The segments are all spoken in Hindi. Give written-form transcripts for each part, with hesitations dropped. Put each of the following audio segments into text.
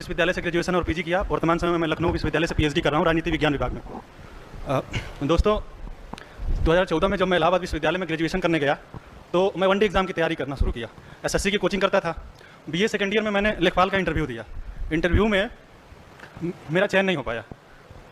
विश्वविद्यालय से ग्रेजुएशन और पीजी किया। वर्तमान समय में मैं लखनऊ विश्वविद्यालय से पीएचडी कर रहा हूँ राजनीति विज्ञान विभाग में। दोस्तों 2014 में जब मैं इलाहाबाद विश्वविद्यालय में ग्रेजुएशन करने गया तो मैं वनडे एग्जाम की तैयारी करना शुरू किया। एसएससी की कोचिंग करता था। बीए सेकेंड ईयर में मैंने लेखपाल का इंटरव्यू दिया। इंटरव्यू में मेरा चयन नहीं हो पाया।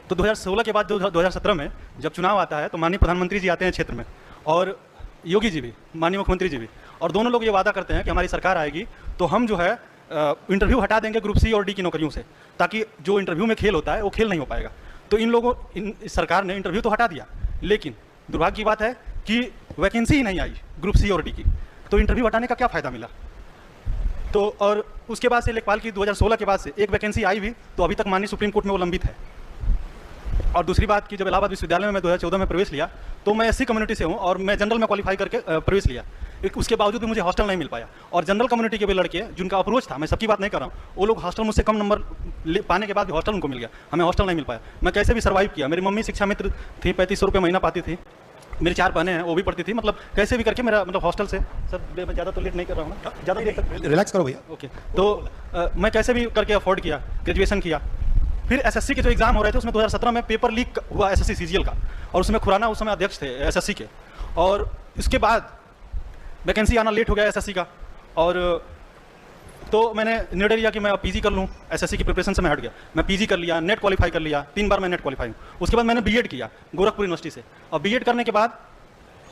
तो 2016 के बाद 2017 में जब चुनाव आता है तो माननीय प्रधानमंत्री जी आते हैं क्षेत्र में और योगी जी भी, माननीय मुख्यमंत्री जी भी, और दोनों लोग ये वादा करते हैं कि हमारी सरकार आएगी तो हम जो है इंटरव्यू हटा देंगे ग्रुप सी और डी की नौकरियों से, ताकि जो इंटरव्यू में खेल होता है वो खेल नहीं हो पाएगा। तो इन सरकार ने इंटरव्यू तो हटा दिया, लेकिन दुर्भाग्य की बात है कि वैकेंसी ही नहीं आई ग्रुप सी और डी की। तो इंटरव्यू हटाने का क्या फ़ायदा मिला? तो और उसके बाद से लेखपाल की 2016 के बाद से एक वैकेंसी आई भी तो अभी तक माननीय सुप्रीम कोर्ट में वो लंबित है। और दूसरी बात कि जब इलाहाबाद विश्वविद्यालय में मैं 2014 में प्रवेश लिया तो मैं एससी कम्युनिटी से हूँ और मैं जनरल में क्वालिफाई करके प्रवेश लिया। उसके बावजूद भी मुझे हॉस्टल नहीं मिल पाया। और जनरल कम्युनिटी के भी लड़के जिनका अप्रोच था, मैं सबकी बात नहीं कर रहा हूँ, वो लोग हॉस्टल मुझसे कम नंबर पाने के बाद भी हॉस्टल उनको मिल गया, हमें हॉस्टल नहीं मिल पाया। मैं कैसे भी सर्वाइव किया। मेरी मम्मी शिक्षा मित्र थी, 3500 रुपये महीना पाती थी। मेरी 4 बहनें हैं, वो भी पढ़ती थी। मतलब कैसे भी करके मेरा हॉस्टल से, सर मैं ज़्यादा तो लेट नहीं कर रहा हूँ ना, ज़्यादा देर तक रिलैक्स करो भैया। ओके। तो मैं कैसे भी करके अफोर्ड किया, ग्रेजुएशन किया। फिर एसएससी के जो एग्जाम हो रहे थे उसमें 2017 में पेपर लीक हुआ एसएससी सीजीएल का, और उसमें खुराना उस समय अध्यक्ष थे एसएससी के। और उसके बाद वैकेंसी आना लेट हो गया एसएससी का, और तो मैंने निर्णय लिया कि मैं पीजी कर लूँ। एसएससी की प्रिपरेशन से मैं हट गया। मैं पीजी कर लिया, नेट क्वालिफाई कर लिया, 3 बार मैं नेट क्वालिफाई हूँ। उसके बाद मैंने बीएड किया गोरखपुर यूनिवर्सिटी से, और बीएड करने के बाद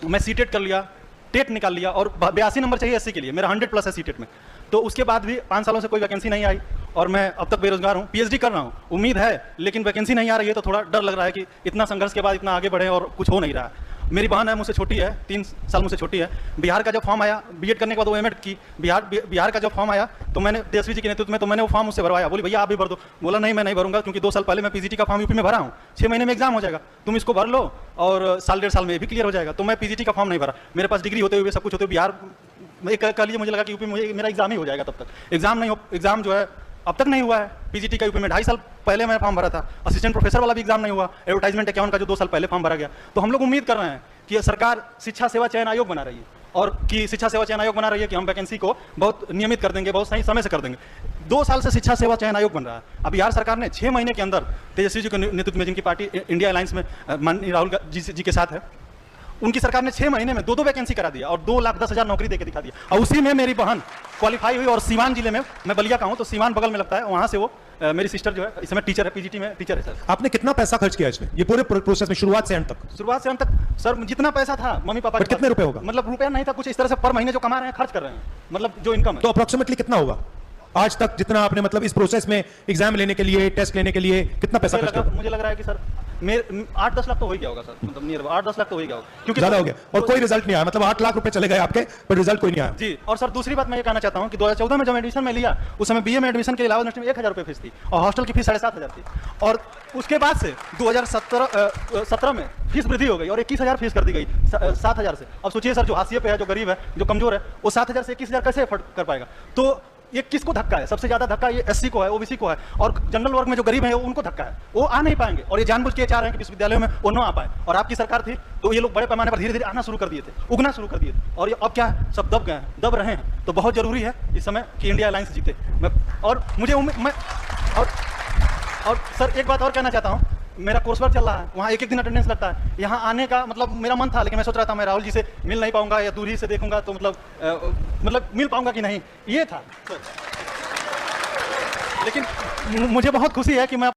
मैं सीटेट कर लिया, टेट निकाल लिया, और 82 नंबर चाहिए एससी के लिए, मेरा 100+ है सीटेट में। तो उसके बाद भी 5 सालों से कोई वैकेंसी नहीं आई और मैं अब तक बेरोजगार हूँ। पीएचडी कर रहा हूँ, उम्मीद है, लेकिन वैकेंसी नहीं आ रही है तो थोड़ा डर लग रहा है कि इतना संघर्ष के बाद इतना आगे बढ़े और कुछ हो नहीं रहा है। मेरी बहन है, मुझसे छोटी है, 3 साल मुझसे छोटी है। बिहार का जब फॉर्म आया, बीएड करने के बाद वो एमएड की, बिहार का जब फॉर्म आया तो मैंने तेजस्वी जी के नेतृत्व में, तो मैंने वो फॉर्म उससे भरवाया। बोली भैया आप भी भर दो। बोला नहीं, मैं नहीं भरूंगा, क्योंकि 2 साल पहले मैं पीजीटी का फॉर्म यूपी में भरा हूँ, 6 महीने में एग्जाम हो जाएगा, तुम इसको भर लो और साल 1.5 साल में भी क्लियर हो जाएगा। तो मैं पीजीटी का फॉर्म नहीं भरा। मेरे पास डिग्री होते हुए सब कुछ होते हुए बिहार कह लिए, मुझे लगा कि यूपी में मेरा एग्जाम ही हो जाएगा। तब तक एग्जाम जो है अब तक नहीं हुआ है पीजीटी का यूपी में। 2.5 साल पहले मैं फॉर्म भरा था। असिस्टेंट प्रोफेसर वाला भी एग्जाम नहीं हुआ। एडवर्टाइजमेंट 51 का जो 2 साल पहले फॉर्म भरा गया। तो हम लोग उम्मीद कर रहे हैं कि सरकार शिक्षा सेवा चयन आयोग बना रही है, और कि शिक्षा सेवा चयन आयोग बना रही है कि हम वैकेंसी को बहुत नियमित कर देंगे, बहुत सही समय से कर देंगे। 2 साल से शिक्षा सेवा चयन आयोग बन रहा है। अब बिहार सरकार ने 6 महीने के अंदर तेजस्वी जी के नेतृत्व में, जिनकी पार्टी इंडिया अलायंस में माननीय राहुल जी के साथ है, उनकी सरकार ने 6 महीने में 2 वैकेंसी करा दिया और 2,10,000 नौकरी देके दिखा दिया। और उसी में मेरी बहन क्वालिफाई हुई। और सीवान जिले में, मैं बलिया का हूँ तो सीवान बगल में लगता है, वहाँ से वो मेरी सिस्टर जो है इस समय टीचर है, पीजीटी में टीचर है। सर आपने कितना पैसा खर्च किया इसमें, ये पूरे प्रोसेस में, शुरुआत से अंत तक? शुरुआत से अंत तक सर जितना पैसा था मम्मी पापा कितने रुपए होगा? मतलब रुपया नहीं था, कुछ इस तरह से पर महीने जो कमा रहे हैं खर्च कर रहे हैं, मतलब जो इनकम है। तो अप्रोक्सीमेटली कितना होगा आज तक, जितना आपने मतलब इस प्रोसेस में एग्जाम लेने के लिए, टेस्ट लेने के लिए कितना पैसा खर्च किया? मुझे लग रहा है कि सर 8-10 लाख तो हो ही गया होगा सर, मतलब नियर 8-10 लाख तो हो ही गया होगा, क्योंकि ज्यादा हो गया। और कोई रिजल्ट नहीं आया, मतलब 8 लाख रुपए चले गए आपके, पर रिजल्ट कोई नहीं आया जी। और सर दूसरी बात मैं ये कहना चाहता हूँ कि 2014 में जब एडमिशन में लिया, उस समय बीए में एडमिशन के इलावा यूनिवर्सिटी में 1,000 रुपये फीस थी और हॉस्टल की फीस 7,500 थी। और उसके बाद से 2017 में फीस वृद्धि हो गई और 21,000 फीस कर दी गई 7,000 से। अब सोचिए सर, जो हाशिए पे है, जो गरीब है, जो कमजोर है, वो 7,000 से 21,000 कैसे अफोर्ड कर पाएगा? तो ये किसको धक्का है? सबसे ज्यादा धक्का ये एससी को है, ओबीसी को है, और जनरल वर्ग में जो गरीब है उनको धक्का है। वो आ नहीं पाएंगे और ये जानबूझ के चाह रहे हैं कि विश्वविद्यालयों में वो न आ पाए। और आपकी सरकार थी तो ये लोग बड़े पैमाने पर धीरे धीरे आना शुरू कर दिए थे, उगना शुरू कर दिए थे। और ये अब क्या है, सब दब गए हैं, दब रहे हैं। तो बहुत जरूरी है इस समय कि इंडिया अलायंस जीते। और मुझे और सर एक बात और कहना चाहता हूँ, मेरा कोर्स वर्क चल रहा है, वहाँ 1-1 दिन अटेंडेंस लगता है। यहाँ आने का मतलब मेरा मन था, लेकिन मैं सोच रहा था मैं राहुल जी से मिल नहीं पाऊंगा या दूरी से देखूंगा तो मतलब मिल पाऊंगा कि नहीं, ये था। लेकिन मुझे बहुत खुशी है कि मैं